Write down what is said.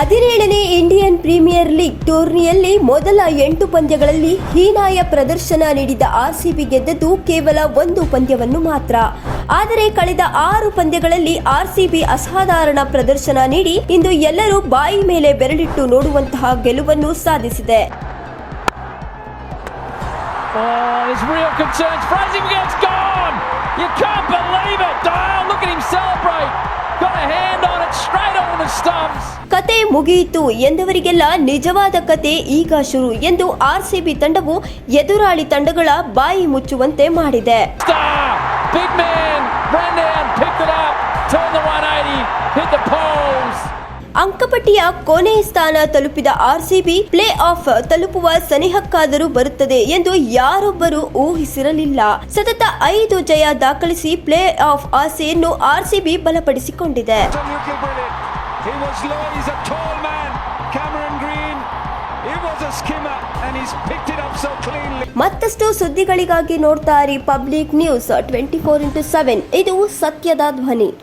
17ನೇ Indian premier league ಟೂರ್ನಿಯಲ್ಲಿ ಮೊದಲ 8 ಪಂದ್ಯಗಳಲ್ಲಿ ಹೀನಾಯ ಪ್ರದರ್ಶನ ನೀಡಿದ ಆರ್ಸಿಬಿ ಗೆದ್ದದ್ದು ಕೇವಲ 1 ಪಂದ್ಯವನ್ನು ಮಾತ್ರ. ಆದರೆ ಕಳೆದ 6 ಪಂದ್ಯಗಳಲ್ಲಿ ಆರ್ಸಿಬಿ ಅಸಾಧಾರಣ ಪ್ರದರ್ಶನ ನೀಡಿ ಇಂದು ಎಲ್ಲರೂ ಬಾಯಿ ಮೇಲೆ ಬೆರಳಿಟ್ಟು ನೋಡುವಂತಹ ಗೆಲುವನ್ನು ಸಾಧಿಸಿದೆ. ಕತೆ ಮುಗಿಯಿತು ಎಂದವರಿಗೆಲ್ಲ ನಿಜವಾದ ಕತೆ ಈಗ ಶುರು ಎಂದು ಆರ್ಸಿಬಿ ತಂಡವು ಎದುರಾಳಿ ತಂಡಗಳ ಬಾಯಿ ಮುಚ್ಚುವಂತೆ ಮಾಡಿದೆ. ಅಂಕಪಟ್ಟಿಯ ಕೊನೆ ಸ್ಥಾನ ತಲುಪಿದ ಆರ್ಸಿಬಿ ಪ್ಲೇ ಆಫ್ ತಲುಪುವ ಸನಿಹಕ್ಕಾದರೂ ಬರುತ್ತದೆ ಎಂದು ಯಾರೊಬ್ಬರೂ ಊಹಿಸಿರಲಿಲ್ಲ. ಸತತ 5 ಜಯ ದಾಖಲಿಸಿ ಪ್ಲೇ ಆಫ್ ಆಸೆಯನ್ನು ಆರ್ಸಿಬಿ ಬಲಪಡಿಸಿಕೊಂಡಿದೆ. ಮತ್ತಷ್ಟು ಸುದ್ದಿಗಳಿಗಾಗಿ ನೋಡ್ತಾ ಇರಿ ಪಬ್ಲಿಕ್ ನ್ಯೂಸ್ 24/7. ಇದು ಸತ್ಯದ ಧ್ವನಿ.